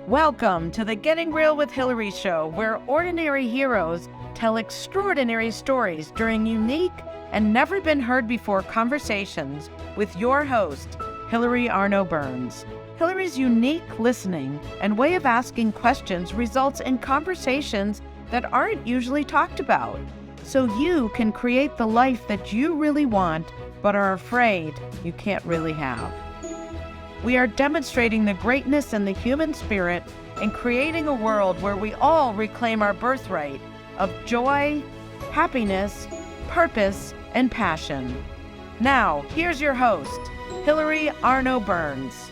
Welcome to the Getting Real with Hilary show, where ordinary heroes tell extraordinary stories during unique and never been heard before conversations with your host, Hilary Arno Burns. Hilary's unique listening and way of asking questions results in conversations that aren't usually talked about, so you can create the life that you really want but are afraid you can't really have. We are demonstrating the greatness in the human spirit and creating a world where we all reclaim our birthright of joy, happiness, purpose, and passion. Now, here's your host, Hilary Arno Burns.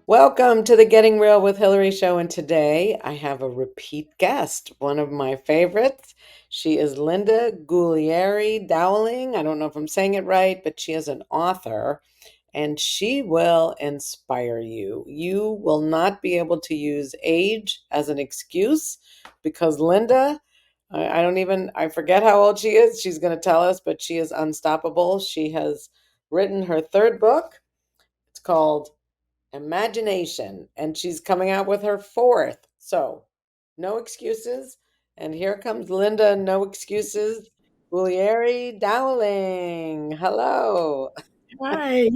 Welcome to the Getting Real with Hilary show, and today I have a repeat guest, one of my favorites. She is Linda Guglieri Dowling. I don't know if I'm saying it right, but she is an author, and she will inspire you. You will not be able to use age as an excuse because Linda, I forget how old she is. She's going to tell us, but she is unstoppable. She has written her third book. It's called Imagination, and she's coming out with her fourth. So, no excuses. And here comes Linda, no excuses. Guglieri Dowling. Hello. Hi,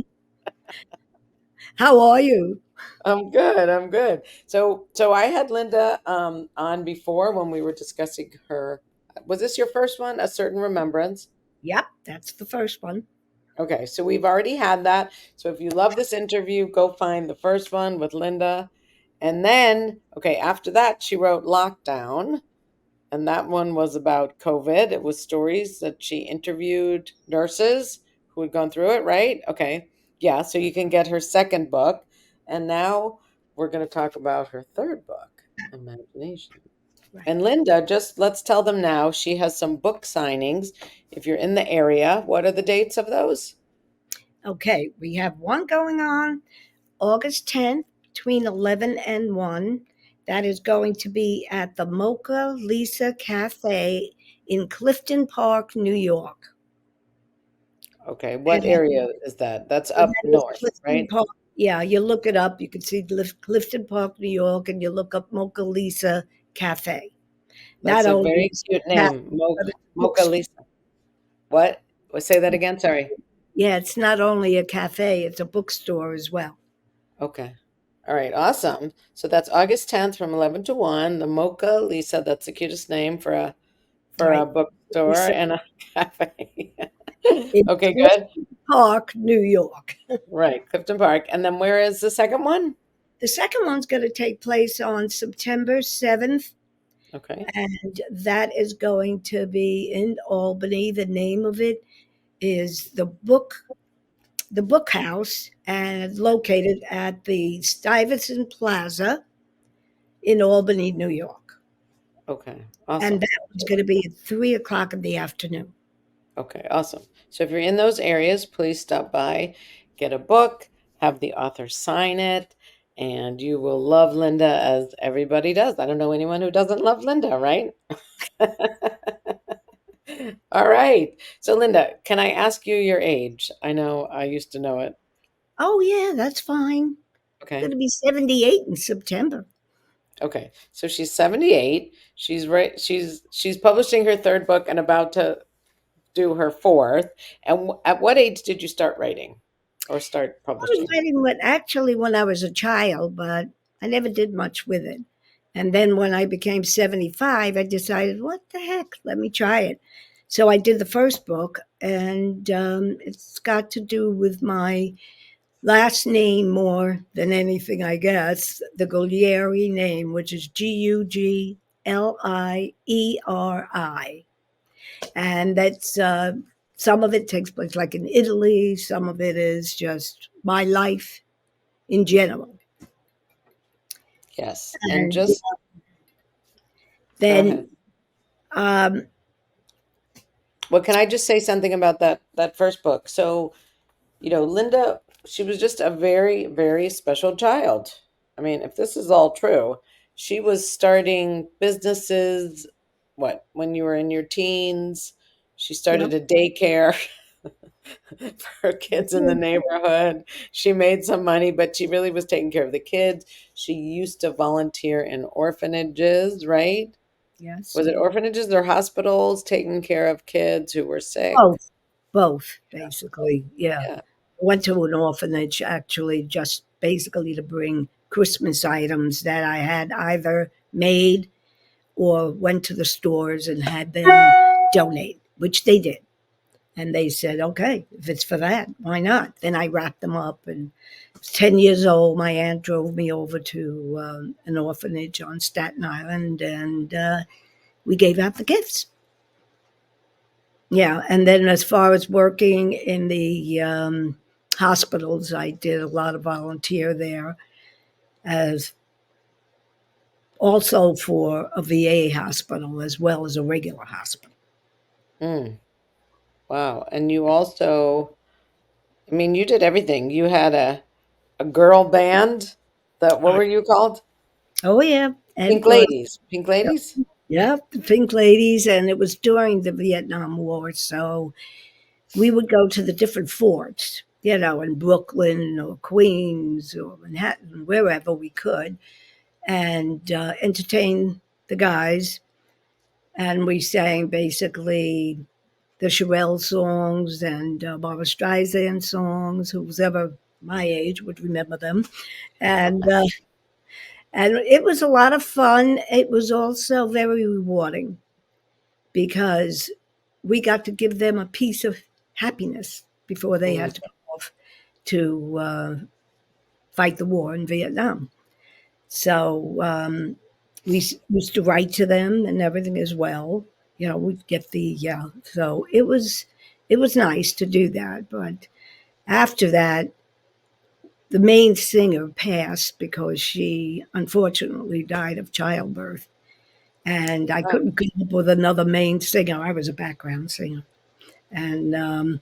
how are you? I'm good. I'm good. So I had Linda on before when we were discussing her. Was this your first one? A Certain Remembrance? Yep, that's the first one. Okay, so we've already had that. So if you love this interview, go find the first one with Linda. And then, okay, after that, she wrote Lockdown. And that one was about COVID. It was stories that she interviewed nurses who had gone through it, right? Okay. Yeah, so you can get her second book. And now we're going to talk about her third book, Imagination. Right. And Linda, just let's tell them now, she has some book signings. If you're in the area, what are the dates of those? Okay, we have one going on August 10th between 11 and 1. That is going to be at the Mocha Lisa Cafe in Clifton Park, New York. Okay, And what area is that? That's up that is north, Clifton right? Park. Yeah, you look it up. You can see Clifton Park, New York, and you look up Mocha Lisa Cafe. That's Not a only very is it cute a cafe, name, but it's a Mocha bookstore. Lisa. What? Say that again. Sorry. Yeah, it's not only a cafe, it's a bookstore as well. Okay. All right. Awesome. So that's August 10th from 11 to 1. The Mocha Lisa. That's the cutest name for a Right. bookstore Lisa and a cafe. in Okay. Good. Clifton Park, New York. Right. Clifton Park. And then where is the second one? The second one's going to take place on September 7th, Okay. and that is going to be in Albany. The name of it is the Book House, and located at the Stuyvesant Plaza in Albany, New York. Okay. And Awesome. that one's going to be at 3 o'clock in the afternoon. Okay. Awesome. So if you're in those areas, please stop by, get a book, have the author sign it, and you will love Linda as everybody does. I don't know anyone who doesn't love Linda, right? All right. So, Linda, can I ask you your age? I know I used to know it. Oh, yeah, that's fine. Going Okay. to be 78 in September. Okay. So she's 78. She's publishing her third book and about to do her fourth. And at what age did you start writing or start I was publishing? writing when I was a child, but I never did much with it. And then when I became 75, I decided, what the heck, let me try it. So I did the first book, and it's got to do with my last name more than anything, I guess. The Guglieri name, which is Guglieri. And that's some of it takes place like in Italy, some of it is just my life in general. Yes. And And just go then, ahead. um, Well, can I just say something about that first book? So, Linda, she was just a very, very special child. I mean, if this is all true, she was starting businesses, what, when you were in your teens? She yep, started a daycare. for kids in the neighborhood. She made some money, but she really was taking care of the kids. She used to volunteer in orphanages, right? Yes. Was it orphanages or hospitals taking care of kids who were sick? Both. Both, basically. Yeah. Yeah. Went to an orphanage actually just basically to bring Christmas items that I had either made or went to the stores and had them donate, which they did. And they said, okay, if it's for that, why not? Then I wrapped them up. And I was 10 years old. My aunt drove me over to an orphanage on Staten Island, and we gave out the gifts. Yeah. And then as far as working in the hospitals, I did a lot of volunteer there as also for a VA hospital as well as a regular hospital. Mm, wow. And you also, I mean, you did everything. You had a girl band. What I, were you called? oh, yeah. Pink It was, Ladies. Pink Ladies? yeah, the Pink Ladies. And it was during the Vietnam War. So we would go to the different forts, in Brooklyn or Queens or Manhattan, wherever we could, and entertain the guys. And we sang basically the Shirelle songs and Barbara Streisand songs. Who's ever my age would remember them, and and it was a lot of fun. It was also very rewarding because we got to give them a piece of happiness before they Mm, had to go off to fight the war in Vietnam. So used to write to them and everything as well. We'd get the yeah. So it was nice to do that. But after that, the main singer passed because she unfortunately died of childbirth, and I oh, couldn't come up with another main singer. I was a background singer, and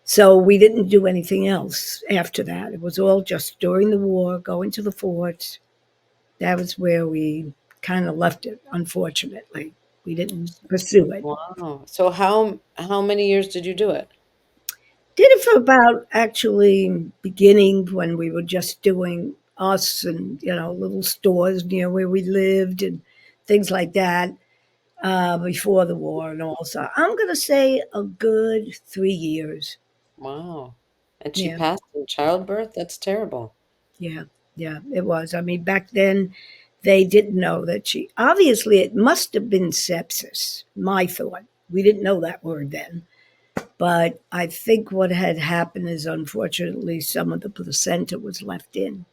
so we didn't do anything else after that. It was all just during the war, going to the forts. That was where we kind of left it, unfortunately. We didn't pursue it. wow. So how many years did you do it? Did it for about actually beginning when we were just doing us and, little stores near where we lived and things like that before the war and all. So I'm going to say a good 3 years. Wow. And she Yeah. passed in childbirth? That's terrible. Yeah, yeah, it was. I mean, back then they didn't know that obviously it must have been sepsis, my thought. We didn't know that word then. But I think what had happened is unfortunately some of the placenta was left in.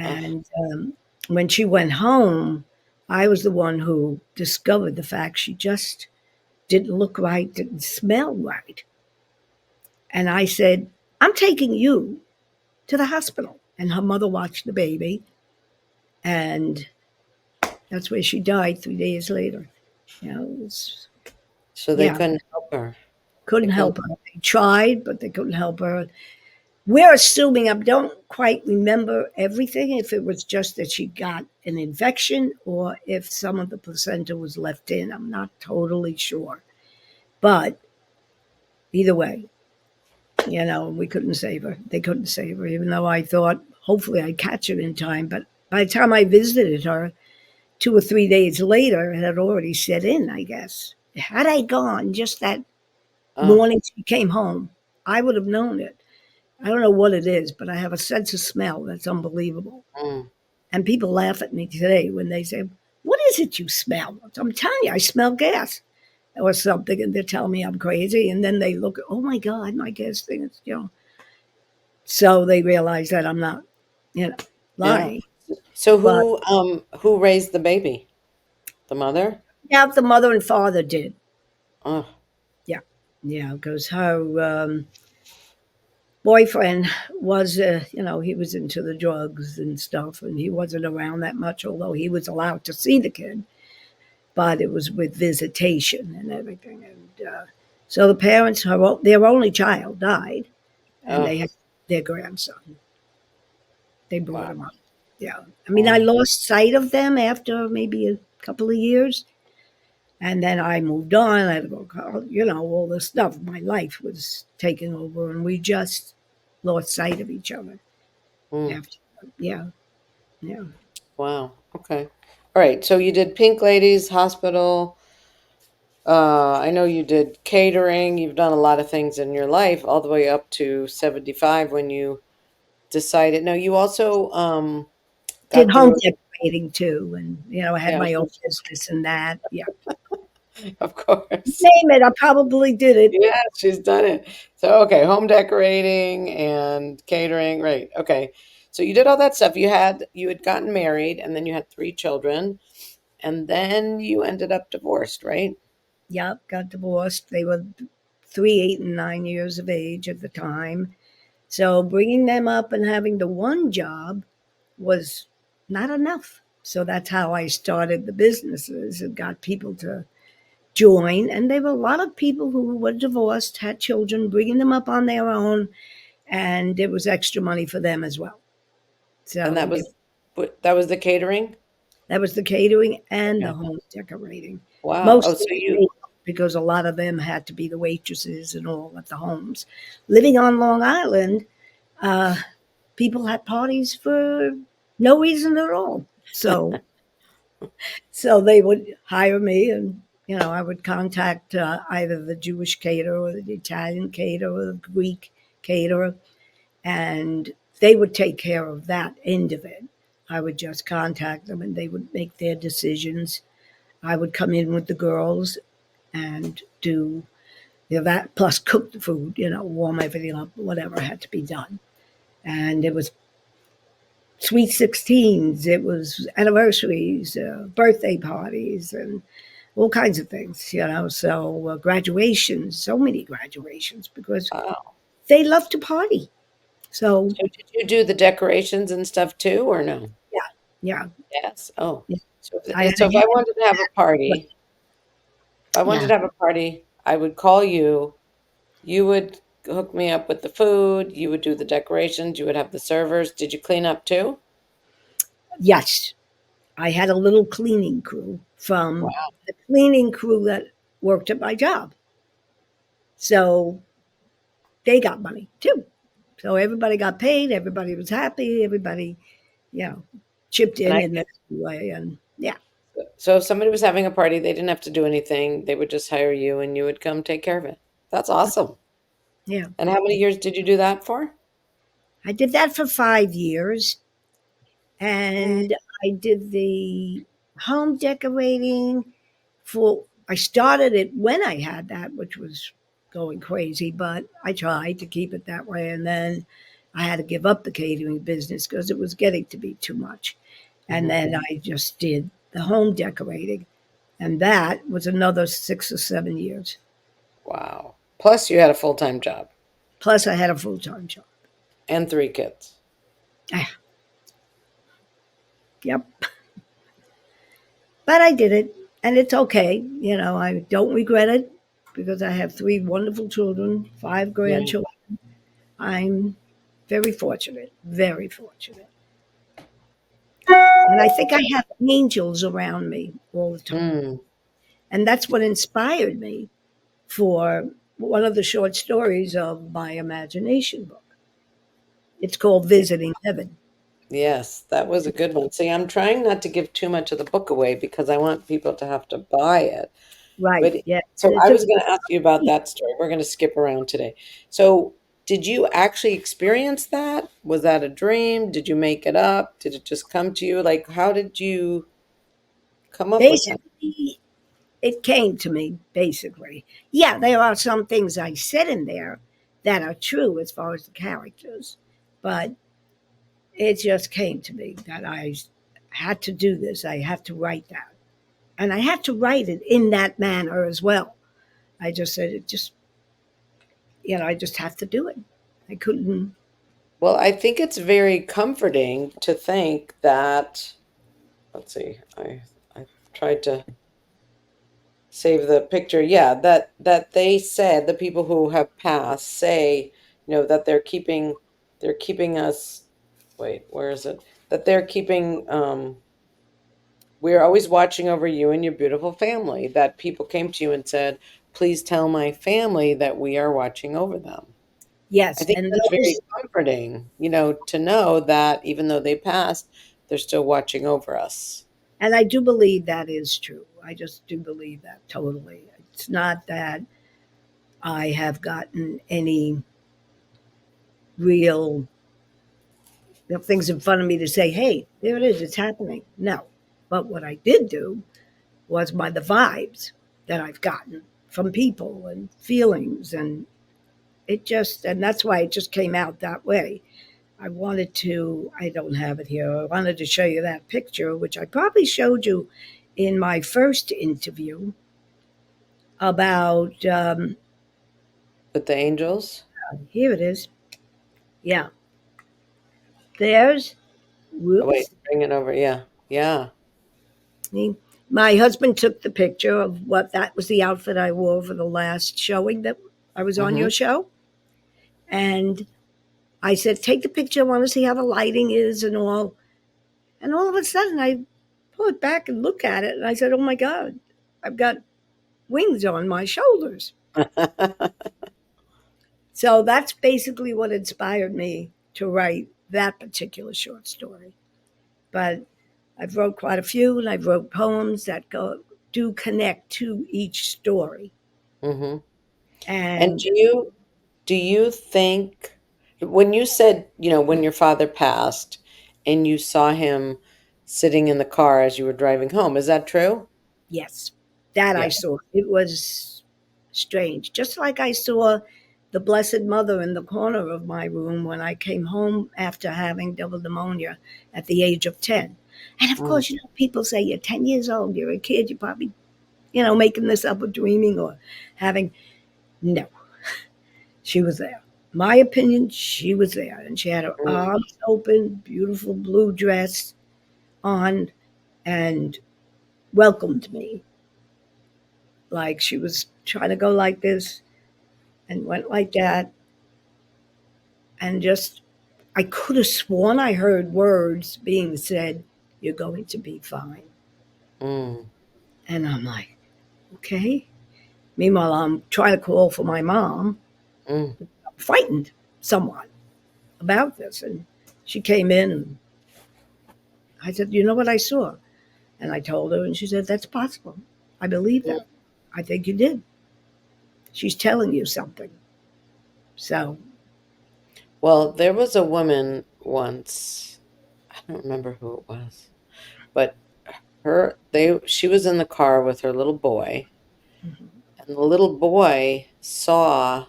Ugh. And when she went home, I was the one who discovered the fact she just didn't look right, didn't smell right. And I said, I'm taking you to the hospital. And her mother watched the baby. And that's where she died 3 days later. So they Yeah, couldn't help her. They couldn't couldn't. help her. They tried, but they couldn't help her. We're assuming, I don't quite remember everything, if it was just that she got an infection or if some of the placenta was left in. I'm not totally sure. But either way, we couldn't save her. They couldn't save her, even though I thought hopefully I'd catch it in time. But by the time I visited her, 2 or 3 days later, it had already set in, I guess. Had I gone just that Oh, morning she came home, I would have known it. I don't know what it is, but I have a sense of smell that's unbelievable. mm, And people laugh at me today when they say, what is it you smell? I'm telling you, I smell gas or something. And they're telling me I'm crazy. And then they look, oh my God, my gas thing is. So they realize that I'm not, you know, yeah. lying. So But who raised the baby? The mother? yeah, the mother and father did. Oh, Yeah. Yeah. Because her boyfriend was, he was into the drugs and stuff. And he wasn't around that much, although he was allowed to see the kid. But it was with visitation and everything. And so the parents, their only child died, and oh, they had their grandson. They brought wow. him up. Yeah. I mean, I Wow. lost sight of them after maybe a couple of years. And then I moved on. I had to go, all the stuff. My life was taking over, and we just lost sight of each other Mm. after. Yeah, yeah. Wow. Okay. All right. So you did Pink Ladies Hospital. I know you did catering. You've done a lot of things in your life, all the way up to 75 when you decided. No, you also Did got home through. decorating too, and I had Yeah, my own business and that. Yeah, of course. name it, I probably did it. Yeah, she's done it. So, okay, home decorating and catering, right. Okay. So you did all that stuff. You had gotten married and then you had three children and then you ended up divorced, right? Yep, got divorced. They were 3, 8, and 9 years of age at the time. So bringing them up and having the one job was not enough. So that's how I started the businesses and got people to join. And there were a lot of people who were divorced, had children, bringing them up on their own, and it was extra money for them as well. And that So was that was the catering? that was the catering and the Okay. home decorating. Wow. Oh, so Mostly you me, because a lot of them had to be the waitresses and all at the homes. Living on Long Island, uh, people had parties for no reason at all. So they would hire me, and I would contact either the Jewish caterer or the Italian caterer or the Greek caterer, and they would take care of that end of it. I would just contact them, and they would make their decisions. I would come in with the girls and do that, plus cook the food, warm everything up, whatever had to be done. And it was sweet 16s, it was anniversaries, birthday parties, and all kinds of things. So graduations, so many graduations, because wow. they love to party. So, So did you do the decorations and stuff too or no? yeah, yeah, Yes. Oh. yeah. So I had so if I a wanted to have a party, if I wanted yeah. to have a party, I would call you. You would hook me up with the food, you would do the decorations, you would have the servers. Did you clean up too? Yes, I had a little cleaning crew from Wow. the cleaning crew that worked at my job. So they got money too. So everybody got paid, everybody was happy, everybody, you know, chipped And in I that way. And yeah, so if somebody was having a party, they didn't have to do anything. They would just hire you and you would come take care of it. That's awesome. yeah. And how many years did you do that for? I did that for 5 years. And I did the home decorating I started it when I had that, which was going crazy, but I tried to keep it that way. And then I had to give up the catering business because it was getting to be too much. And Mhm. then I just did the home decorating. And that was another 6 or 7 years. Wow. Plus you had a full-time job Plus, I had a full time job. and three kids. Ah, yep. But I did it. And it's okay. I don't regret it because I have three wonderful children, five Right. grandchildren. I'm very fortunate, very fortunate. And I think I have angels around me all the time. Mm. And that's what inspired me for one of the short stories of my imagination book. It's called Visiting Heaven. Yes, that was a good one. See, I'm trying not to give too much of the book away because I want people to have to buy it. Right. But Yeah. so And it's I a was going to ask you about that story. We're going to skip around today. So, did you actually experience that? Was that a dream? Did you make it up? Did it just come to you? Like, how did you come up with that? basically, it came to me, basically. Yeah, there are some things I said in there that are true as far as the characters, but it just came to me that I had to do this. I have to write that. And I had to write it in that manner as well. I just said, I just have to do it. I couldn't. Well, I think it's very comforting to think that, let's see, I tried to save the picture. Yeah, that they said the people who have passed say, that they're keeping us. Wait, where is it? That they're keeping we're always watching over you and your beautiful family, that people came to you and said, please tell my family that we are watching over them. I Yes, think and that's very those, comforting, to know that even though they passed, they're still watching over us. and I do believe that is true. I just do believe that totally. It's not that I have gotten any real things in front of me to say, "Hey, there it is. It's happening." No, but what I did do was by the vibes that I've gotten from people and feelings, and and that's why it just came out that way. I don't have it here. I wanted to show you that picture, which I probably showed you in my first interview about, With the angels? here it is. Yeah, there's, Oh, wait, whoops. bring it over. Yeah. Yeah. Me- My husband took the picture of what that was the outfit I wore for the last showing that I was on Mm-hmm. your show. And I said, take the picture. I want to see how the lighting is and all. And all of a sudden, I pull it back and look at it. And I said, oh my God, I've got wings on my shoulders. So that's basically what inspired me to write that particular short story. But I've wrote quite a few, and I've wrote poems that do connect to each story. Mm-hmm. And And do you think, when you said, when your father passed and you saw him sitting in the car as you were driving home, is that true? yes, that I Yeah. saw. It was strange. Just like I saw the Blessed Mother in the corner of my room when I came home after having double pneumonia at the age of 10. And of Mm. course, people say you're 10 years old, you're a kid, you're probably, making this up or dreaming or having. No, she was there. My opinion, she was there. And she had her Mm. arms open, beautiful blue dress on, and welcomed me like she was trying to go like this and went like that. And just, I could have sworn I heard words being said, you're going to be fine. Mm. And I'm like, okay. Meanwhile, I'm trying to call for my mom. Mm. I'm frightened somewhat about this. And she came in and I said, you know what I saw? And I told her, and she said, that's possible. I believe Mm. that. I think you did. She's telling you something. So, Well, there was a woman once, I don't remember who it was, but she was in the car with her little boy, mhm. and the little boy saw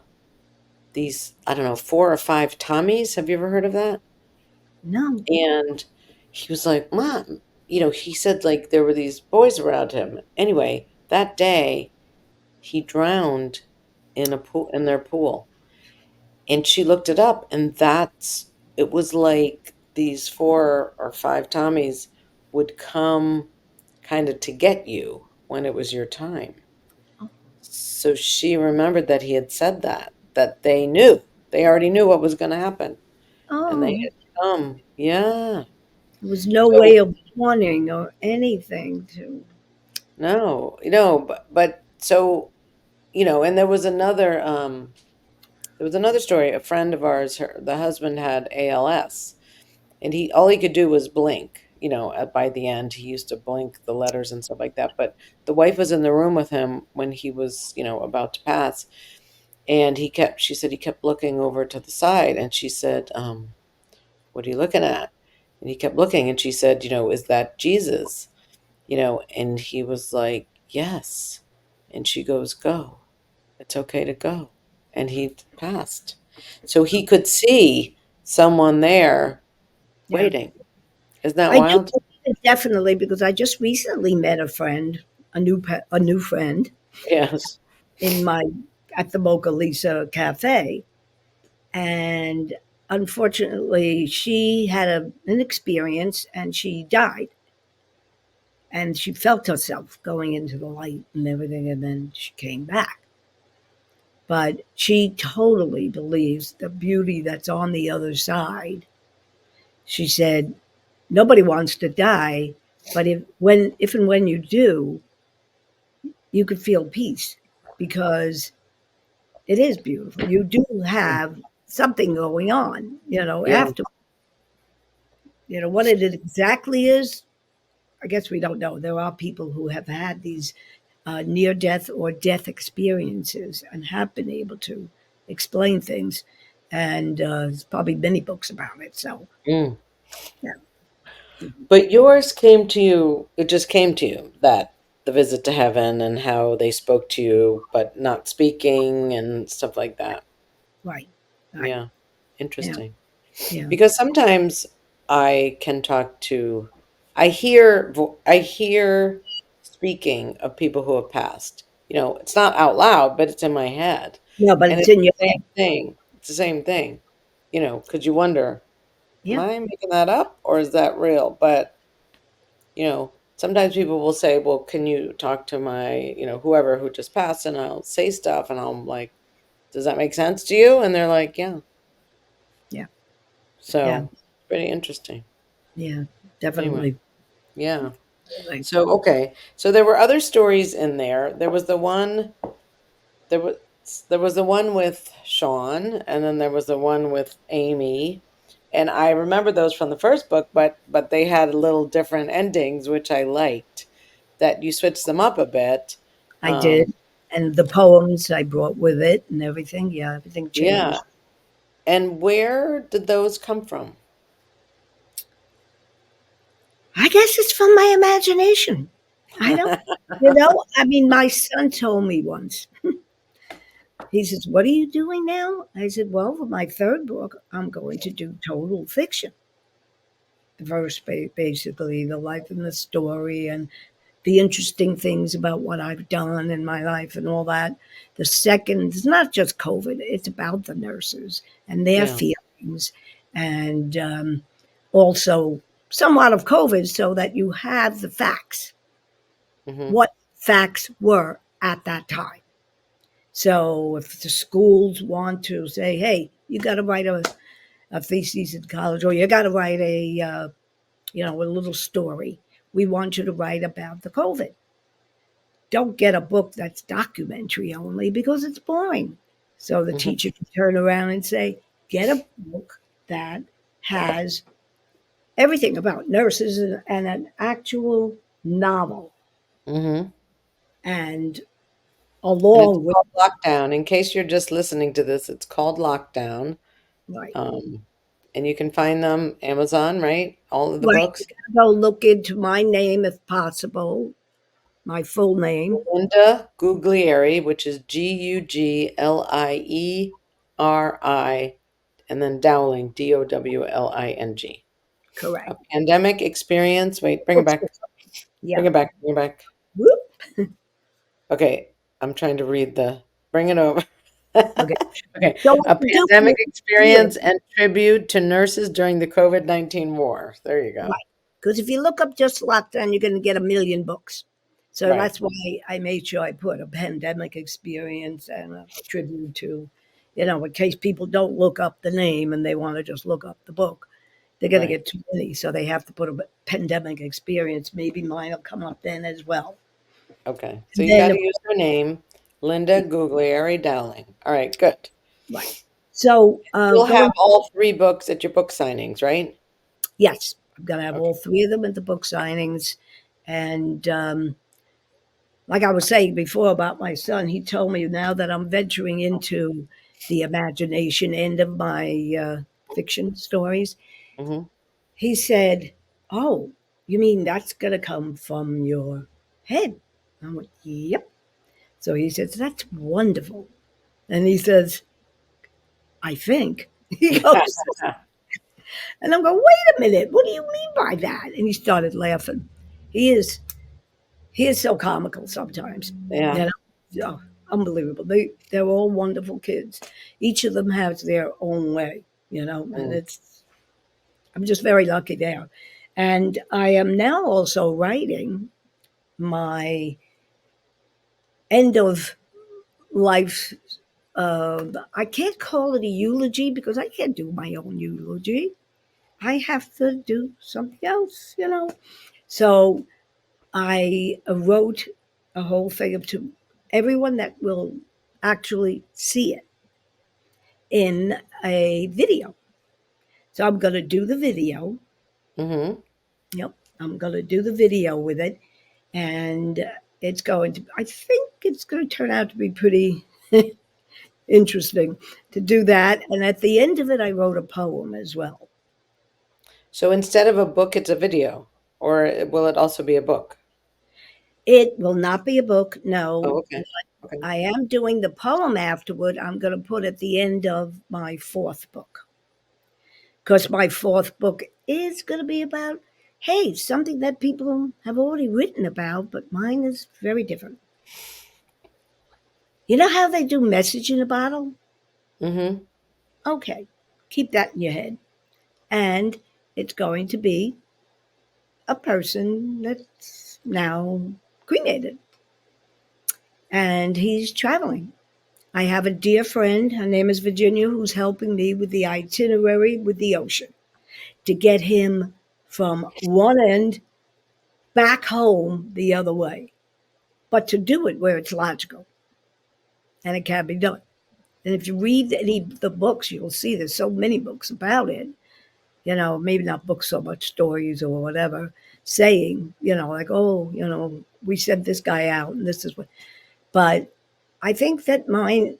these, I don't know, 4 or 5 Tommies. Have you ever heard of that? No. And he was like, Mom, he said like there were these boys around him. Anyway, that day he drowned in a pool, in their pool. And she looked it up, and it was like these 4 or 5 Tommies would come kind of to get you when it was your time. So she remembered that he had said that they knew. They already knew what was going to happen. And they Oh, had come. Yeah. there was no way So of warning or anything to. no, but so, and there was another story. A friend of ours, the husband had ALS, and all he could do was blink. By the end, he used to blink the letters and stuff like that. But the wife was in the room with him when he was, about to pass, and she said he kept looking over to the side, and she said, "What are you looking at?" And he kept looking, and she said, "Is that Jesus?" And he was like, "Yes." And she goes, "Go. It's okay to go." And he passed. So he could see someone there Yeah. waiting. Isn't that I do wild? believe it definitely because I just recently met a friend, a new friend Yes. in my at the Mocha Lisa Cafe, and unfortunately, she had an experience and she died, and she felt herself going into the light and everything, and then she came back. But she totally believes the beauty that's on the other side. She said, nobody wants to die, But if and when you do, you could feel peace because it is beautiful. You do have something going on, Yeah. after, what it exactly is. I guess we don't know. There are people who have had these near death or death experiences and have been able to explain things. And there's probably many books about it. So, Mm. yeah, But yours came to you, it just came to you that the visit to heaven and how they spoke to you, but not speaking and stuff like that. right, right, Yeah. yeah, Interesting. yeah. Because sometimes I can talk to, I hear speaking of people who have passed. It's not out loud, but it's in my head. No, but And it's it's in your the head. same thing. It's the same thing. Because you wonder, am Yeah, I making that up or is that real? But sometimes people will say, well, can you talk to my, whoever who just passed? And I'll say stuff and I'm like, does that make sense to you? And they're like, yeah. yeah, yeah, So pretty interesting. yeah, Anyway, definitely. yeah. Like, So, okay. So there were other stories in there. There was, there was the one with Sean, and then there was the one with Amy. And I remember those from the first book, but they had little different endings, which I liked. That you switched them up a bit. I did. And the poems I brought with it and everything. Yeah, everything Yeah. changed. And where did those come from? I guess it's from my imagination. I don't, I mean, my son told me once, he says, "What are you doing now?" I said, "Well, for my third book, I'm going to do total fiction. The first, basically, the life and the story and the interesting things about what I've done in my life and all that. The second is not just COVID, it's about the nurses and their Yeah. feelings and also somewhat of COVID so that you have the facts, Hmm. what facts were at that time. So if the schools want to say, hey, you got to write a thesis in college or you got to write a little story. We want you to write about the COVID. Don't get a book that's documentary only because it's boring. So the Hmm. teacher can turn around and say, get a book that has everything about nurses and an actual novel. Hmm. And And it's along with, called Lockdown. In case you're just listening to this, it's called Lockdown. right, Um, and you can find them Amazon, right? All of the right, you books. gotta go look into my name if possible, my full name. Linda Guglieri, which is Guglieri, and then Dowling, Dowling. A Correct. pandemic experience. Wait, bring it back. Bookstore. Bring Yeah. it back. Bring it back. Whoop. Okay, I'm trying to read the. Bring it over. Okay. Okay, So what a you do pandemic is experience and tribute to nurses during the COVID-19 war. There you go. right. Because if you look up just lockdown, you're going to get a million books. So Right, that's why I made sure I put a pandemic experience and a tribute to, in case people don't look up the name and they want to just look up the book, they're going to right. get too many. So they have to put a pandemic experience. Maybe mine will come up then as well. Okay, so And you got then, to use her name, Linda Guglieri Dowling. All right, good. right. So You'll have going, all three books at your book signings, right? yes, I'm going to have Okay. all three of them at the book signings. And like I was saying before about my son, he told me now that I'm venturing into the imagination end of my fiction stories. Hmm. He said, "Oh, you mean that's going to come from your head?" I went, "Yep." So he says, "That's wonderful." And he says, "I think." He goes, and I'm going, "Wait a minute. What do you mean by that?" And he started laughing. He is He is so comical sometimes. You Yeah. know, oh, unbelievable. They're all wonderful kids. Each of them has their own way. And Mm. I'm just very lucky there. And I am now also writing my end of life. I can't call it a eulogy because I can't do my own eulogy. I have to do something else. So I wrote a whole thing up to everyone that will actually see it in a video. So I'm going to do the video. Mm-hmm. Yep. I'm going to do the video with it. And it's going to, I think it's going to turn out to be pretty interesting to do that. And at the end of it, I wrote a poem as well. So instead of a book, it's a video, or will it also be a book? It will not be a book. Oh, No, okay. Okay. I am doing the poem afterward. I'm going to put at the end of my fourth book. Because my fourth book is going to be about, hey, something that people have already written about, but mine is very different. You know how they do message in a bottle? Mm-hmm. Okay, keep that in your head. And it's going to be a person that's now cremated. And he's traveling. I have a dear friend, her name is Virginia, who's helping me with the itinerary with the ocean to get him from one end back home the other way, but to do it where it's logical and it can be done. And if you read any of the books, you'll see there's so many books about it. You know, maybe not books so much, stories or whatever, saying, you know, like, oh, you know, we sent this guy out and this is what. But I think that mine,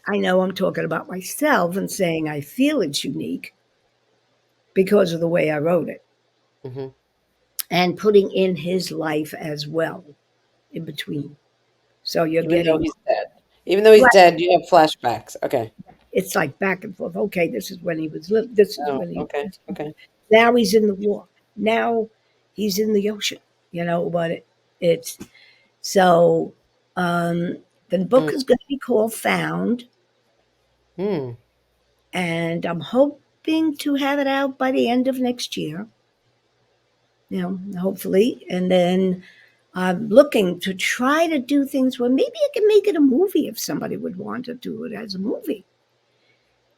I know I'm talking about myself and saying I feel it's unique because of the way I wrote it Mm-hmm. and putting in his life as well in between. So you're Even though getting he's dead. Even though he's right. dead, you have flashbacks. Okay. It's like back and forth. Okay, this is when he was living. This is Oh, when he. okay. Okay. Now he's in the war. Now he's in the ocean. You know, but it's so. The book Mm. is going to be called Found, Mm. and I'm hoping to have it out by the end of next year. You know, hopefully, and then I'm looking to try to do things where maybe I can make it a movie if somebody would want to do it as a movie.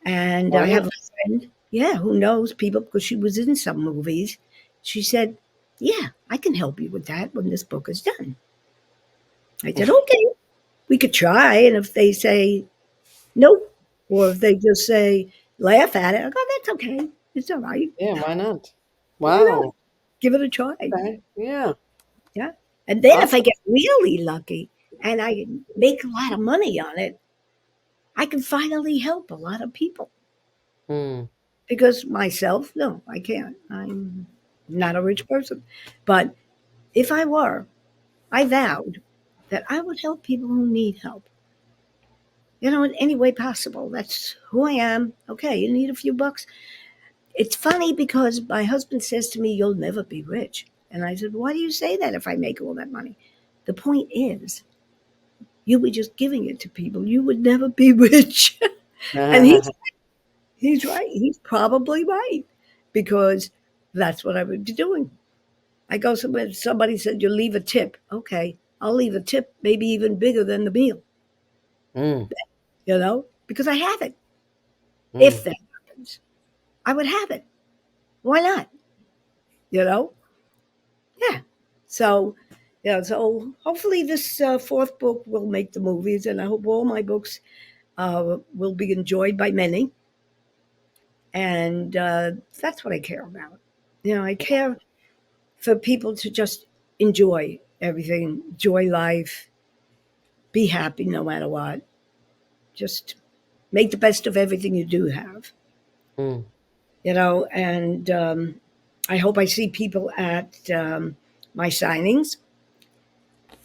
And Why I have not? a friend, yeah, who knows people because she was in some movies. She said, yeah, I can help you with that when this book is done. I said, okay, we could try. And if they say nope, or if they just say laugh at it, I go, that's okay. It's all right. Yeah, why not? Why not? Wow. Give it a try. Okay. Yeah. Yeah. And then if I Awesome. get really lucky and I make a lot of money on it, I can finally help a lot of people. Mm. Because myself, no, I can't. I'm not a rich person. But if I were, I vowed that I would help people who need help. You know, in any way possible. That's who I am. Okay, you need a few bucks. It's funny because my husband says to me, you'll never be rich. And I said, why do you say that if I make all that money? The point is, you were just giving it to people. You would never be rich. And he's right. He's probably right because that's what I would be doing. I go somewhere, somebody said, you leave a tip. Okay, I'll leave a tip, maybe even bigger than the meal, Mm. you know, because I have it. Mm. If that happens, I would have it. Why not? You know? Yeah. So, yeah, so hopefully this fourth book will make the movies, and I hope all my books will be enjoyed by many. And that's what I care about. You know, I care for people to just enjoy everything, enjoy life, be happy no matter what. Just make the best of everything you do have, Mm. you know. And I hope I see people at my signings.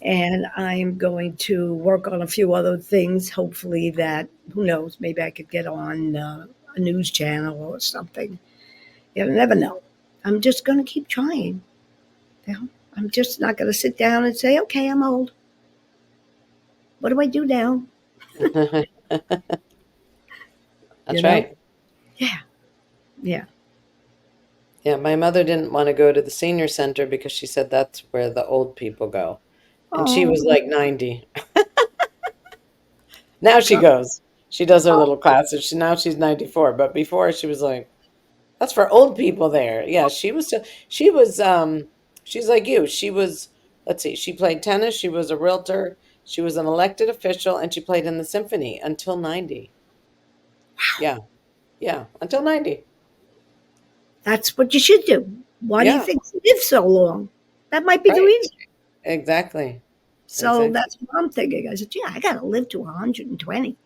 And I am going to work on a few other things. Hopefully, that who knows, maybe I could get on a news channel or something. You never know. I'm just going to keep trying. You know? I'm just not going to sit down and say, okay, I'm old. What do I do now? You That's know? right. Yeah. Yeah. Yeah, my mother didn't want to go to the senior center because she said that's where the old people go. And she was Oh, like 90. Now she God. goes. She does her Oh, little classes. Now she's 94, but before she was like, that's for old people there. Yeah, she was She's like you. She was, let's see, she played tennis, she was a realtor, she was an elected official, and she played in the symphony until 90. Yeah, yeah, until 90. That's what you should do. Why do you Yeah, think she lived so long? That might be the right. reason. Exactly. So Exactly. that's what I'm thinking. I said, yeah, I got to live to 120.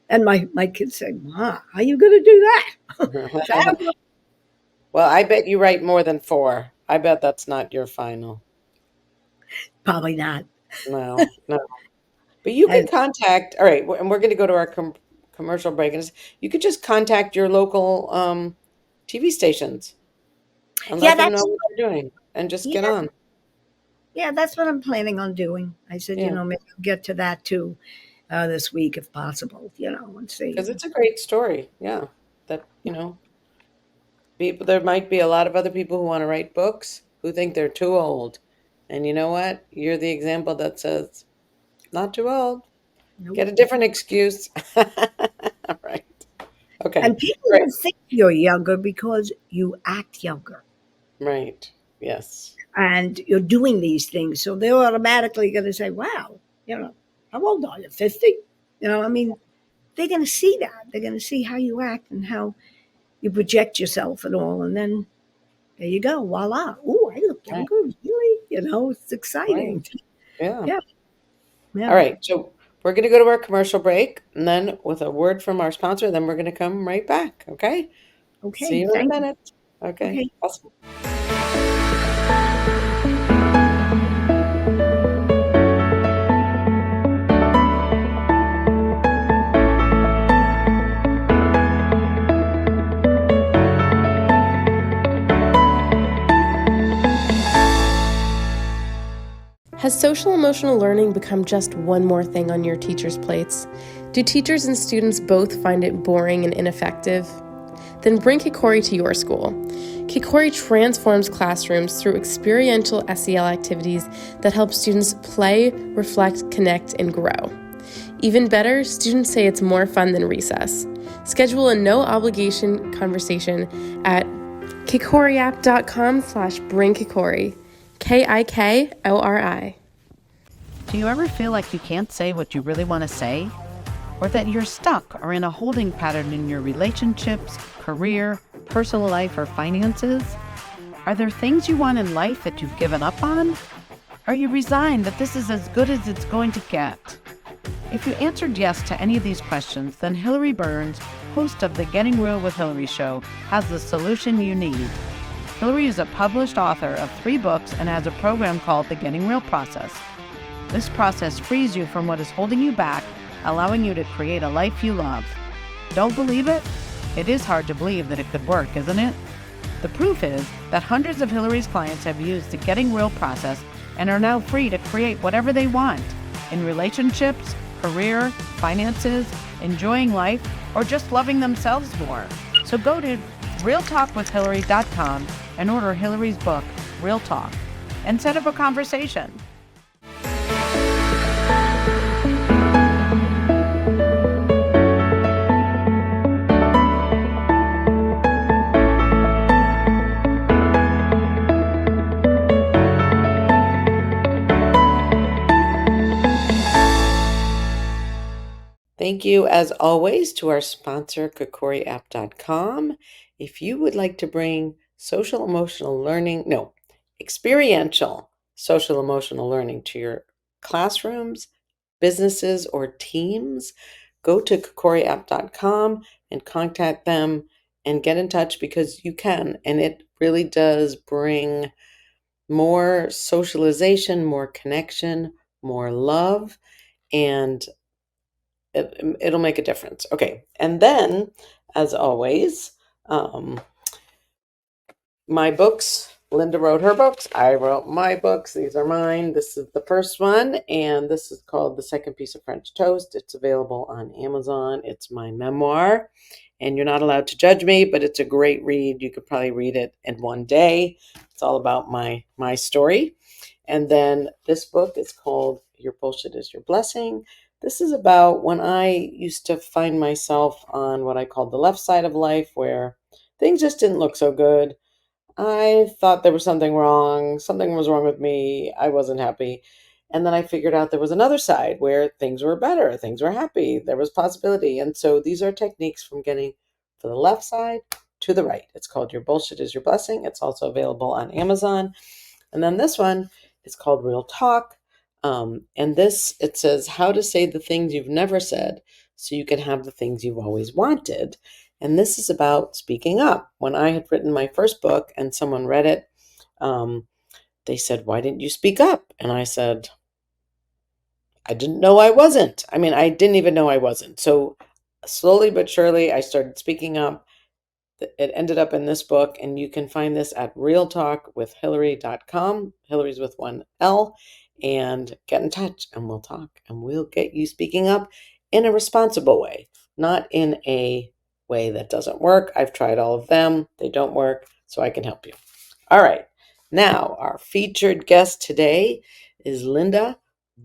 And my kids said, Ma, how are you going to do that? So I don't know. Well, I bet you write more than four. I bet that's not your final. Probably not. No, no. But you can And contact, all right, and we're going to go to our commercial break. And you could just contact your local TV stations and yeah, let them know that's what you're doing and just yeah, get on. yeah, that's what I'm planning on doing. I said, Yeah, maybe I'll get to that too this week if possible, and see. because it's a great story. Yeah, that, people, there might be a lot of other people who want to write books who think they're too old. And you know what? You're the example that says, not too old. Nope. Get a different excuse. All right. Okay. And people Great. will think you're younger because you act younger Right. Yes. and you're doing these things. So they're automatically going to say, wow, how old are you? 50? I mean, they're going to see that. They're going to see how you act and how you project yourself and all. And then there you go. Voila. Oh, I look Right. younger. Really? It's Right. exciting. Yeah. Yeah. All Yeah. right. So we're going to go to our commercial break and then with a word from our sponsor, then we're going to come right back. Okay. See Okay. you in a Thank you. minute. Okay. Okay. Awesome. Has social emotional learning become just one more thing on your teachers' plates? Do teachers and students both find it boring and ineffective? Then bring Kikori to your school. Kikori transforms classrooms through experiential SEL activities that help students play, reflect, connect, and grow. Even better, students say it's more fun than recess. Schedule a no-obligation conversation at kikoriapp.com/bringkikori. KIKORI. Do you ever feel like you can't say what you really want to say? Or that you're stuck or in a holding pattern in your relationships, career, personal life, or finances? Are there things you want in life that you've given up on? Are you resigned that this is as good as it's going to get? If you answered yes to any of these questions, then Hilary Burns, host of the Getting Real with Hilary show, has the solution you need. Hilary is a published author of 3 books and has a program called the Getting Real Process. This process frees you from what is holding you back, allowing you to create a life you love. Don't believe it? It is hard to believe that it could work, isn't it? The proof is that hundreds of Hilary's clients have used the Getting Real process and are now free to create whatever they want in relationships, career, finances, enjoying life, or just loving themselves more. So go to realtalkwithhilary.com and order Hilary's book, Real Talk, and set up a conversation. Thank you, as always, to our sponsor, KikoriApp.com. If you would like to bring experiential social emotional learning to your classrooms, businesses, or teams, go to KikoriApp.com and contact them and get in touch because you can. And it really does bring more socialization, more connection, more love, and it'll make a difference. Okay. And then, as always, my books. Linda wrote her books. I wrote my books. These are mine. This is the first one, and this is called The Second Piece of French Toast. It's available on Amazon. It's my memoir, and you're not allowed to judge me, but it's a great read. You could probably read it in one day. It's all about my story. And then this book is called Your Bullshit is Your Blessing. This is about when I used to find myself on what I called the left side of life, where things just didn't look so good. I thought there was something wrong. Something was wrong with me. I wasn't happy. And then I figured out there was another side where things were better, things were happy, there was possibility. And so these are techniques from getting from the left side to the right. It's called Your Bullshit is Your Blessing. It's also available on Amazon. And then this one is called Real Talk. And this, it says how to say the things you've never said so you can have the things you've always wanted. And this is about speaking up. When I had written my first book and someone read it, um, they said, "Why didn't you speak up?" And I said, "I didn't know I wasn't." I mean, I didn't even know I wasn't. So slowly but surely, I started speaking up. It ended up in this book, and you can find this at realtalkwithhilary.com. Hilary's with one L. And get in touch, and we'll talk, and we'll get you speaking up in a responsible way, not in a way that doesn't work. I've tried all of them. They don't work, so I can help you. All right. Now, our featured guest today is Linda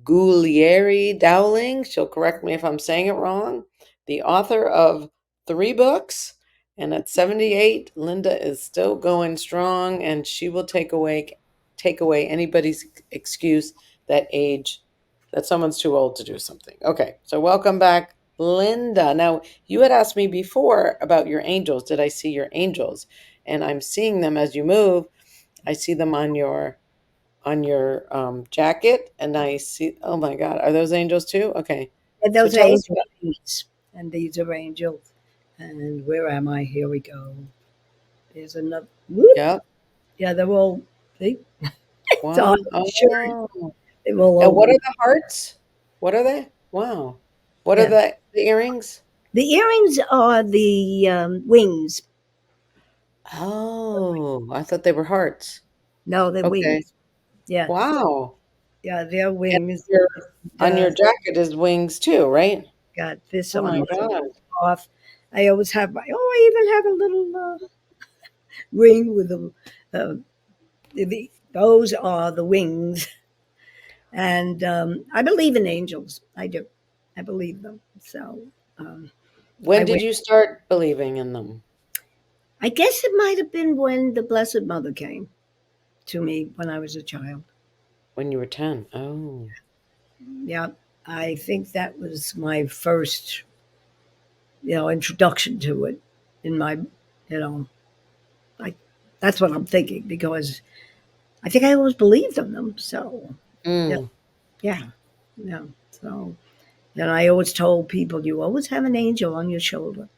Guglieri Dowling. She'll correct me if I'm saying it wrong. The author of 3 books. And at 78, Linda is still going strong, and she will take away anybody's excuse that someone's too old to do something. Okay, so welcome back, Linda. Now, you had asked me before about your angels. Did I see your angels? And I'm seeing them as you move. I see them on your jacket, and I see. Oh my God, are those angels too? Okay, And so those are tell us angel about. keys, and these are angels. And where am I? Here we go. There's another. Whoop. Yeah. Yeah, they're all. See, it's Wow. on the shirt. Oh. They're all And what over. are the hearts? What are they? Wow. What are Yeah, the earrings? the earrings are the wings. Oh, I thought they were hearts. No, they're Okay. wings. Yeah, Wow. yeah, they're And wings. your And, on your jacket is wings too, right? got this Oh on my my God. off. I always have my. Oh, I even have a little ring with a. Those are the wings, and I believe in angels. I do. I believe them. So um, When I did wear. you start believing in them? I guess it might have been when the Blessed Mother came to me when I was a child. When you were 10. Oh. Yeah, I think that was my first, introduction to it. In my, you know, like that's what I'm thinking because I think I always believed in them. So yeah, Mm. yeah, yeah. So and I always told people, you always have an angel on your shoulder,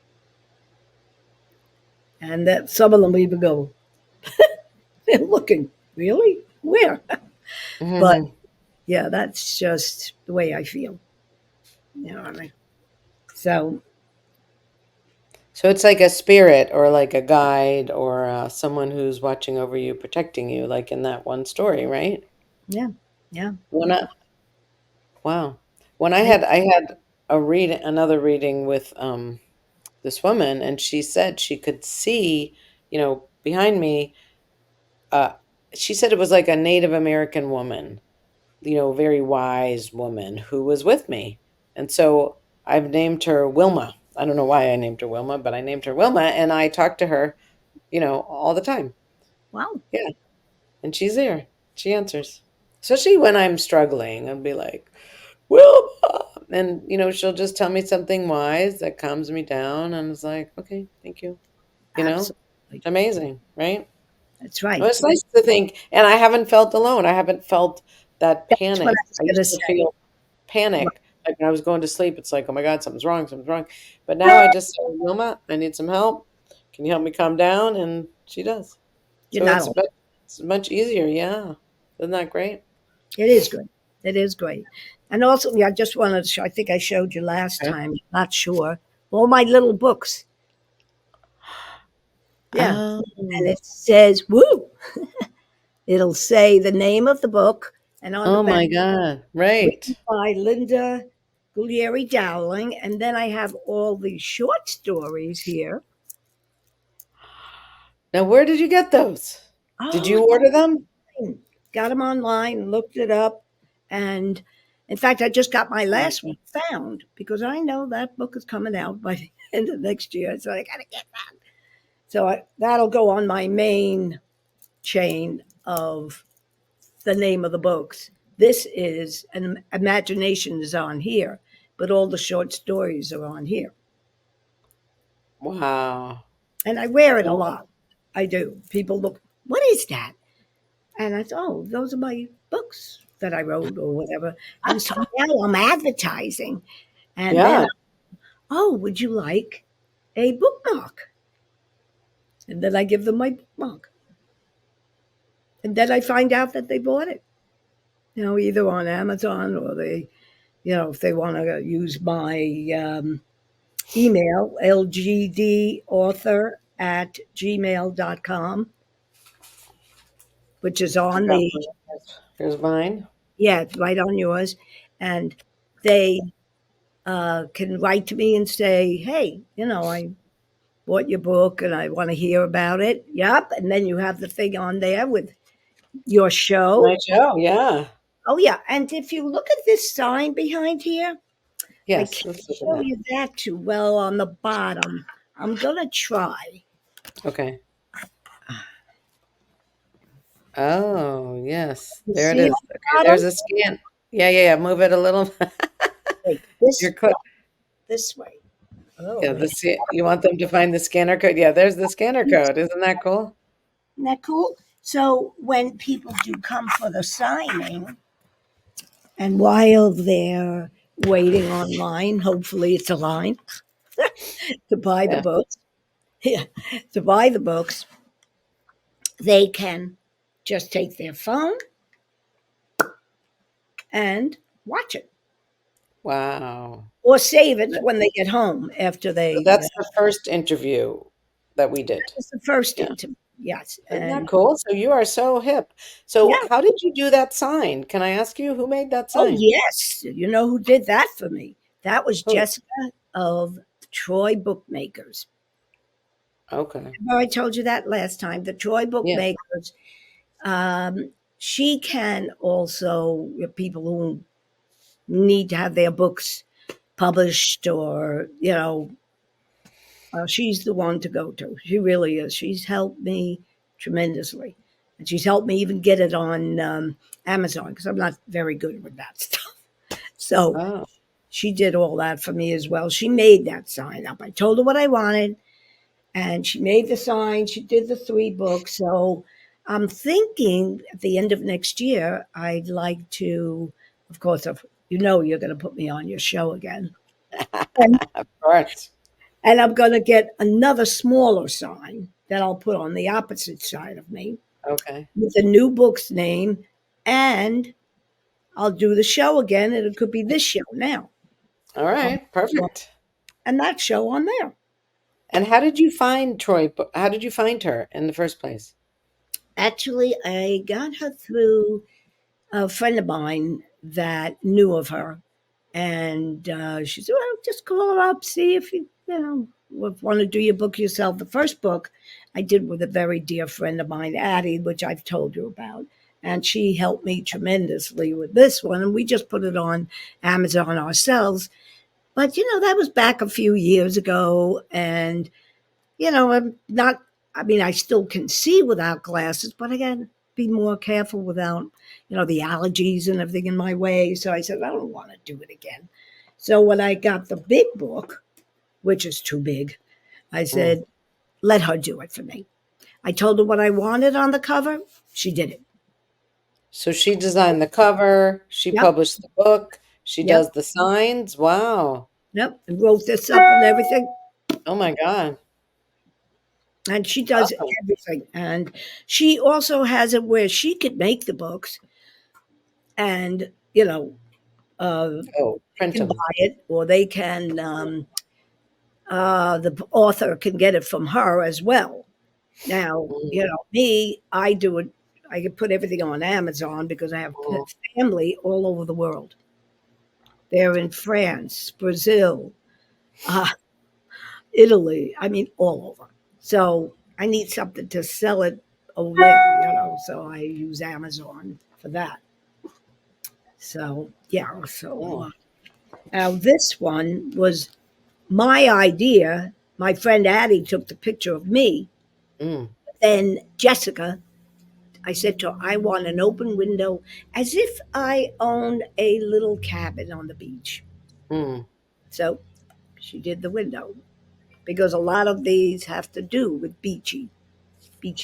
and that some of them even go, they're looking really where, but Mhm. yeah, that's just the way I feel. You know what I mean? So So it's like a spirit or like a guide or someone who's watching over you, protecting you, like in that one story, right? yeah, yeah. When I, wow. When I, I had another reading with this woman, and she said she could see, behind me. uh she said it was like a Native American woman, very wise woman who was with me. And so I've named her Wilma. I don't know why I named her Wilma, but I named her Wilma, and I talk to her, all the time. wow, Yeah, and she's there. She answers. Especially when I'm struggling, I'll be like, Wilma. And, she'll just tell me something wise that calms me down. And it's like, okay, thank you. absolutely. It's amazing, right? That's Well, right. it's nice to think. And I haven't felt alone. I haven't felt that That's what panic. I was I going to used to say. feel panic. Like when I was going to sleep, it's like, oh my God, something's wrong, something's wrong. But now I just say, Wilma, I need some help. Can you help me calm down? And she does. You're So not alone. it's much easier. Yeah. Isn't that great? It is good. It is great. And also, yeah, I just wanted to show, I think I showed you last Yeah. time, not sure, all my little books. Yeah. And Oh, it says, woo, it'll say the name of the book and on the oh back, my God. written Right. by Linda Guglieri Dowling. And then I have all the short stories here. Now, where did you get those? Did Oh, you order them? got them online, looked it up, and in fact, I just got my Oh my last God. one found because I know that book is coming out by the end of next year, so I got to get that. So that'll go on my main. chain of the name of the books. This is an imagination is on here, but all the short stories are on here. Wow. And I wear it a Well, lot. I do. People look, what is that? And I thought, oh, those are my books that I wrote or whatever. And so now I'm advertising. And then, yeah. oh, would you like a bookmark? And then I give them my bookmark. And then I find out that they bought it, either on Amazon or they, if they want to use my email, lgdauthor@gmail.com, which is I on got the, one. Here's mine. yeah, it's right on yours. And they can write to me and say, hey, I bought your book and I want to hear about it. Yep. And then you have the thing on there with your show. My show. Yeah. Oh, yeah. And if you look at this sign behind here, I Yes. can't Let's look show at you that too well on the bottom. I'm going to try. that. Okay. Oh, yes. You There it see is. on the Okay, bottom? there's a scan. Yeah, yeah, yeah. Move it a little. Wait, this, You're close. this way. Oh, Yeah, wait. you want them to find the scanner code. Yeah, there's the scanner code. Isn't that cool? Isn't that cool? So when people do come for the signing, and while they're waiting online, hopefully it's a line to buy the Yeah. books. Yeah, to buy the books, they can just take their phone and watch it Wow. or save it when they get home after So they. that's the first interview that we did. It's the first Yeah. interview, yes, Isn't that and cool? So you are so hip. So yeah. how did you do that sign? Can I ask you who made that Oh sign? yes, you know who did that for me? That was Who? Jessica of Troy Bookmakers. Okay. Remember I told you that last time. The Troy Yeah. Bookmakers. She can also people who need to have their books published or she's the one to go to. She really is. She's helped me tremendously, and she's helped me even get it on Amazon because I'm not very good with that stuff. So Oh, she did all that for me as well. She made that sign up. I told her what I wanted, and she made the sign. She did the 3 books. So I'm thinking at the end of next year, I'd like to, of course, if you're going to put me on your show again. And, of course. and I'm going to get another smaller sign that I'll put on the opposite side of me Okay. with the new book's name. And I'll do the show again. And it could be this show now. All right. Perfect. And that show on there. And how did you find Troy? How did you find her in the first place? Actually, I got her through a friend of mine that knew of her, and she said, "Well, just call her up, see if you want to do your book yourself." The first book I did with a very dear friend of mine, Addie, which I've told you about, and she helped me tremendously with this one, and we just put it on Amazon ourselves. But that was back a few years ago, and I'm not. I mean, I still can see without glasses, but I got to be more careful without, the allergies and everything in my way. So I said, I don't want to do it again. So when I got the big book, which is too big, I said, let her do it for me. I told her what I wanted on the cover. She did it. So she designed the cover. She Yep. published the book. She Yep. does the signs. Wow. Yep. And wrote this up and everything. Oh my God. And she does Awesome. everything. And she also has it where she could make the books and, Oh, print can them. buy it or they can, the author can get it from her as well. Now, me, I do it. I can put everything on Amazon because I have family all over the world. They're in France, Brazil, Italy. I mean, all over. So I need something to sell it over there, so I use Amazon for that. So, yeah. So now this one was my idea. My friend Addie took the picture of me. Mm. Then Jessica I said to her, I want an open window as if I owned a little cabin on the beach. Hmm. So she did the window because a lot of these have to do with beachy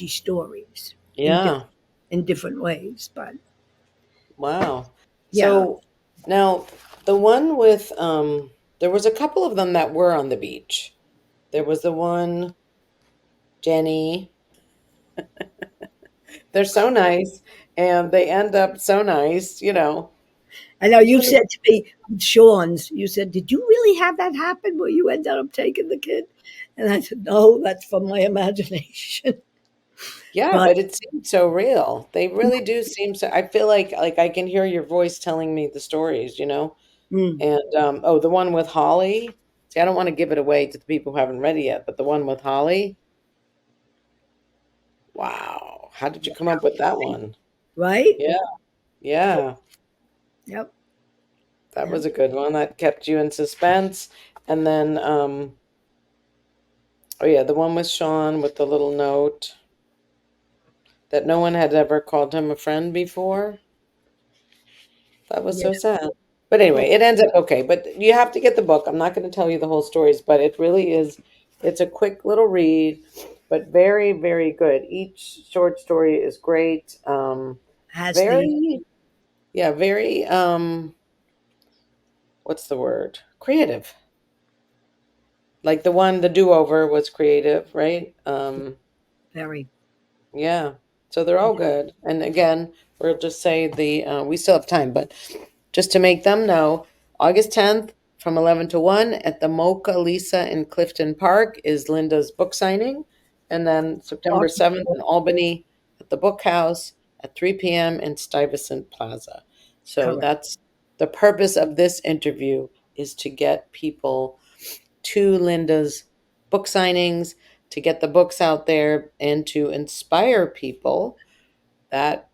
stories Yeah. in different ways. But Wow. yeah, So now the one with there was a couple of them that were on the beach. There was the one, Jenny. They're so nice and they end up so nice, you know. I know Which you one is said to me, Sean's, you said, did you really have that happen where you ended up taking the kid? And I said, no, that's from my imagination. Yeah, But but it seems so real. They really do seem so I feel like I can hear your voice telling me the stories, you know. mm, And oh, the one with Holly. See, I don't want to give it away to the people who haven't read it yet, but the one with Holly. Wow. How did you come up with that one? right? Yeah. Yeah. Yep. That Yep. was a good one. That kept you in suspense. And then oh yeah, the one with Sean with the little note that no one had ever called him a friend before. That was Yeah. so sad. But anyway, it ends up okay. But you have to get the book. I'm not going to tell you the whole stories, but it really is. It's a quick little read, but very, very good. Each short story is great. Has the Very, yeah, very. What's the word? Creative. Like the one, the do over was creative, right? very. Yeah. So they're all good. And again, we'll just say we still have time, but just to make them know, August 10th from 11 to 1 at the Mocha Lisa in Clifton Park is Linda's book signing. And then September 7th in Albany at the Book House at 3 p.m. in Stuyvesant Plaza. So Correct. that's the purpose of this interview is to get people to Linda's book signings, to get the books out there, and to inspire people that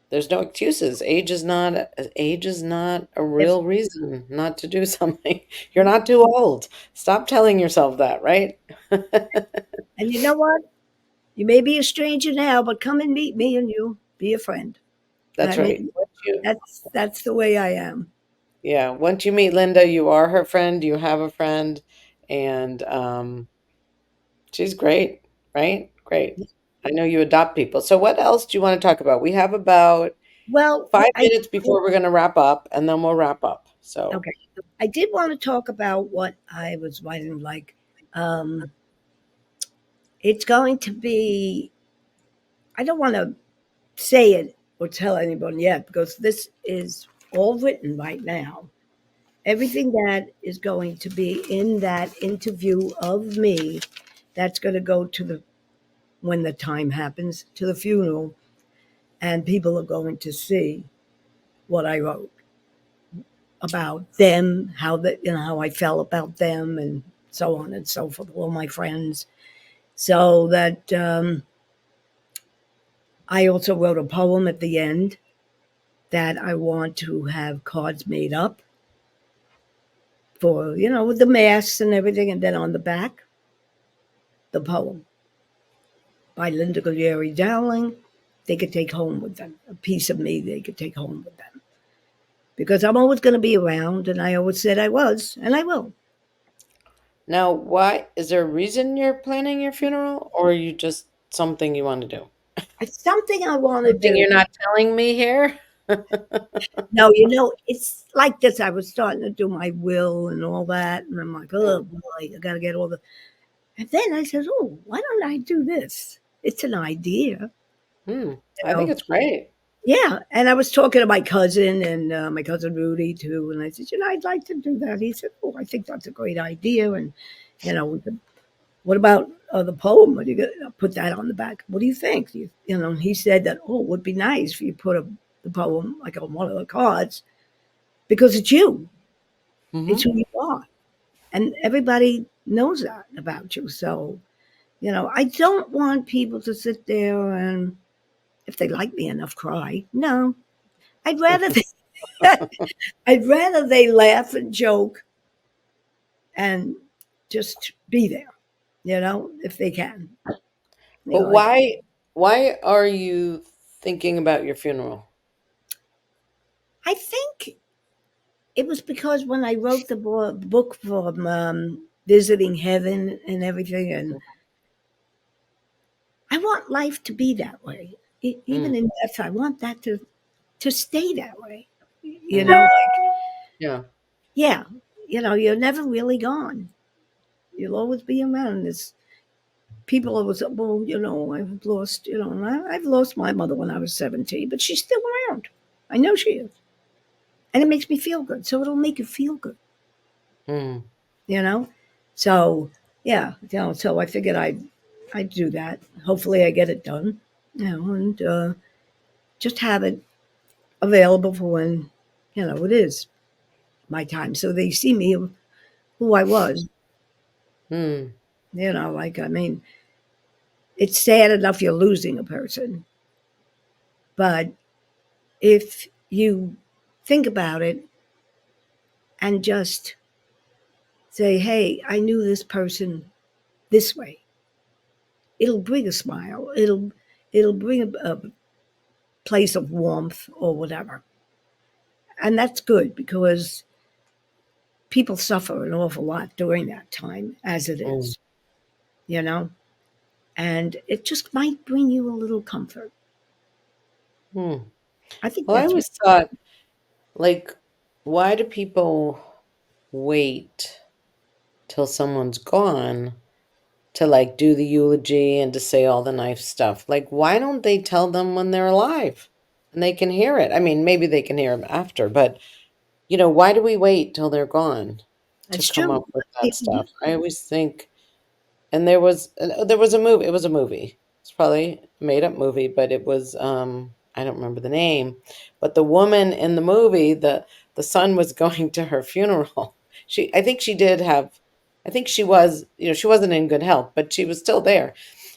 there's no excuses. Age is not a Yes. real reason not to do something. You're not too old. Stop telling yourself that, right? And you know what? You may be a stranger now, but come and meet me and you'll be a friend. I That's right. mean, that's the way I am. Yeah, once you meet Linda, you are her friend, you have a friend, and she's great, right? Great. I know you adopt people. So what else do you want to talk about? We have about Well, 5 minutes before we're going to wrap up, and then we'll wrap up. So, okay. I did want to talk about what I was writing. Like, um, it's going to be. I don't want to say it or tell anyone yet because this is all written right now. Everything that is going to be in that interview of me, that's going to go to the when the time happens to the funeral, and people are going to see what I wrote about them, how that how I felt about them, and so on and so forth. All my friends. So that I also wrote a poem at the end that I want to have cards made up for, with the masks and everything, and then on the back, the poem by Linda Guglieri Dowling. They could take home with them a piece of me. They could take home with them because I'm always going to be around, and I always said I was, and I will. now why is there a reason you're planning your funeral, or are you just something you want to do? It's something I want to Something do. you're not telling me here? No, it's like this. I was starting to do my will and all that, and I'm like, oh boy, I got to get all the. And then I said, oh, why don't I do this? It's an idea, Hmm. you I think know. it's great. Yeah, and I was talking to my cousin and my cousin Rudy too, and I said, I'd like to do that. He said, oh, I think that's a great idea, and we could, what about the poem? What are you going to put that on the back? What do you think? He said that, oh, it would be nice if you put the poem like on one of the cards because it's you, it's Hmm. who you are, and everybody knows that about you. So I don't want people to sit there and if they like me enough, cry. No, I'd rather they, I'd rather they laugh and joke and just be there, if they can. But Like why? why are you thinking about your funeral? I think it was because when I wrote the book from visiting heaven and everything, and I want life to be that way. Even Mm, in death, I want that to stay that way. You mm, know, like, yeah. yeah, you're never really gone. You'll always be around. This people always, well, I've lost, I've lost my mother when I was 17, but she's still around. I know she is, and it makes me feel good. So it'll make you feel good, Mm, you know. So yeah, so I figured I'd do that. Hopefully, I get it done, and just have it available for when it is my time, so they see me who I was. mm, Like, I mean, it's sad enough you're losing a person, but if you think about it and just say, hey, I knew this person this way, it'll bring a smile. It'll bring a place of warmth or whatever. And that's good because people suffer an awful lot during that time as it mm, is, you know? And it just might bring you a little comfort. mm. I think Well, I that's always thought, like, why do people wait till someone's gone to like do the eulogy and to say all the nice stuff? Like, why don't they tell them when they're alive and they can hear it? I mean, maybe they can hear them after, but why do we wait till they're gone to that's come true. up with that People do. stuff? I always think, and there was a movie. It was a movie. It's probably a made up movie, but it was I don't remember the name. But the woman in the movie, the son was going to her funeral. I think she did have, I think she was, she wasn't in good health, but she was still there.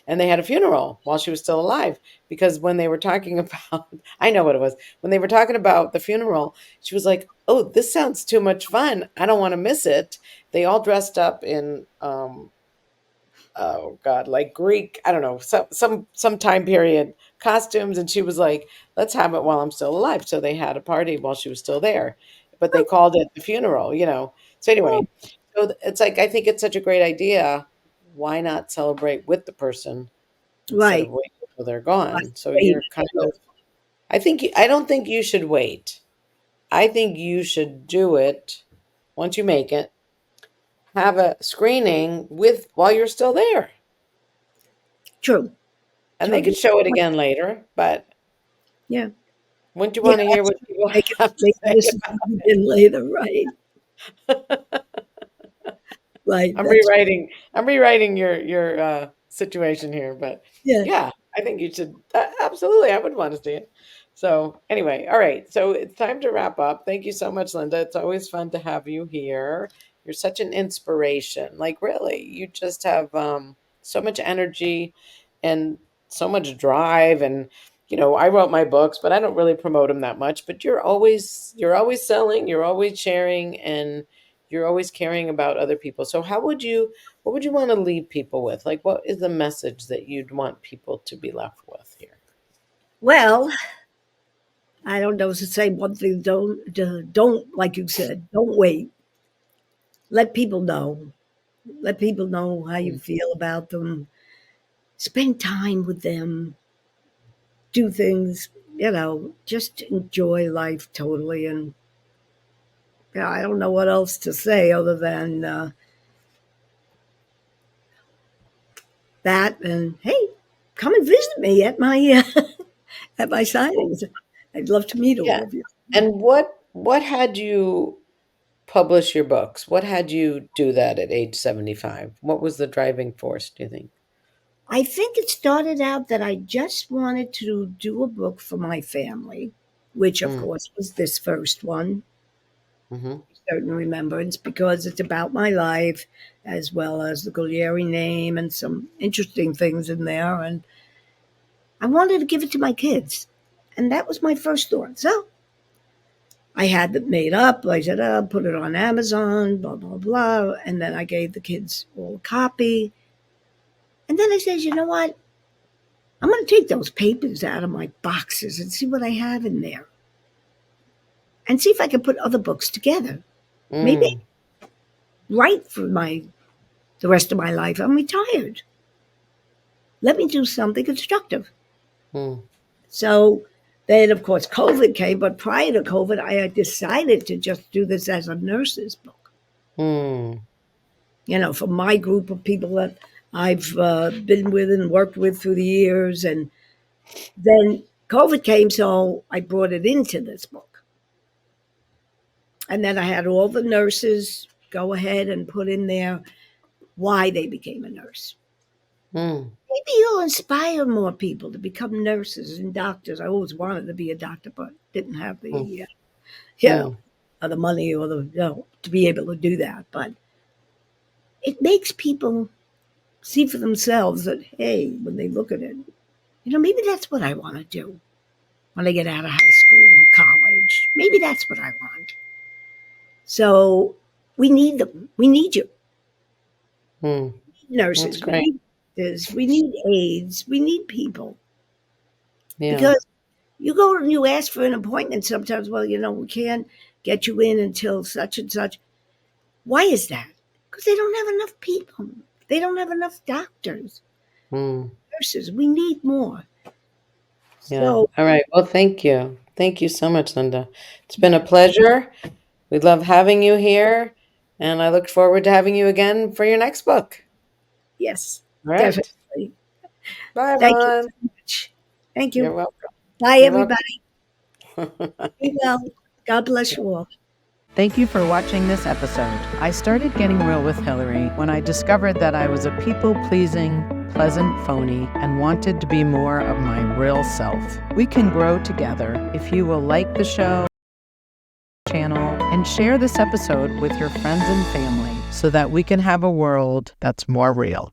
And they had a funeral while she was still alive because when they were talking about, I know what it was. When they were talking about the funeral, she was like, "Oh, this sounds too much fun. I don't want to miss it." They all dressed up in oh God, like Greek, I don't know, some time period costumes, and she was like, "Let's have it while I'm still alive." So they had a party while she was still there, but they called it the funeral. So Oh, anyway, so it's like I think it's such a great idea. Why not celebrate with the person instead of right. waiting till they're I gone? So wait, you're kind of, I don't think you should wait. I think you should do it once you make it. Have a screening with while you're still there. true. And they True. could show it again later, but Yeah. wouldn't you Yeah. wanna hear what people Make it have to make say this again later, right? about Right. That's I'm rewriting your situation here, but yeah. yeah, I think you should absolutely, I would wanna see it. So, anyway, alright, so it's time to wrap up. Thank you so much, Linda. It's always fun to have you here. You're such an inspiration. Like, really, you just have, so much energy and so much drive, and, I wrote my books, but I don't really promote them that much, but you're always selling, you're always sharing, and you're always caring about other people. So what would you want to leave people with? Like, what is the message that you'd want people to be left with here? Well, I don't know to say one thing. Don't like you said. Don't wait. Let people know. Let people know how you Mm, feel about them. Spend time with them. Do things. Just enjoy life totally. And yeah, I don't know what else to say other than that. And hey, come and visit me at my at my signings. I'd love to meet all yeah. of you. And what had you publish your books? What had you do that at age 75? What was the driving force, do you think? I think it started out that I just wanted to do a book for my family, which of Mm, course was this first one, mhm, Certain Remembrance, because it's about my life as well as the Guglieri name and some interesting things in there. And I wanted to give it to my kids. And that was my first thought. So I had it made up. I said, oh, I'll put it on Amazon, blah, blah, blah. And then I gave the kids all a copy. And then I said, you know what? I'm going to take those papers out of my boxes and see what I have in there. And see if I can put other books together. Maybe write for the rest of my life. I'm retired. Let me do something constructive. So then, of course, COVID came. But prior to COVID, I had decided to just do this as a nurse's book. You know, for my group of people that I've been with and worked with through the years. And then COVID came, so I brought it into this book. And then I had all the nurses go ahead and put in there why they became a nurse. Maybe you'll inspire more people to become nurses and doctors. I always wanted to be a doctor, but didn't have the, the money or to be able to do that. But it makes people see for themselves that, hey, when they look at it, maybe that's what I want to do when I get out of high school or college. Maybe that's what I want. So we need them. We need you. We need nurses. We need this. We need aides. We need people. Yeah. Because you go and you ask for an appointment sometimes, well, we can't get you in until such and such. Why is that? Because they don't have enough people. They don't have enough doctors, nurses. We need more. Yeah. So, all right. Well, thank you. Thank you so much, Linda. It's been a pleasure. We love having you here, and I look forward to having you again for your next book. Yes, right. Definitely. Bye, everyone. Thank you so much. Thank you. You're welcome. Bye, everybody. Be well. God bless you all. Thank you for watching this episode. I started getting real with Hilary when I discovered that I was a people-pleasing, pleasant phony and wanted to be more of my real self. We can grow together if you will like the show, channel, and share this episode with your friends and family so that we can have a world that's more real.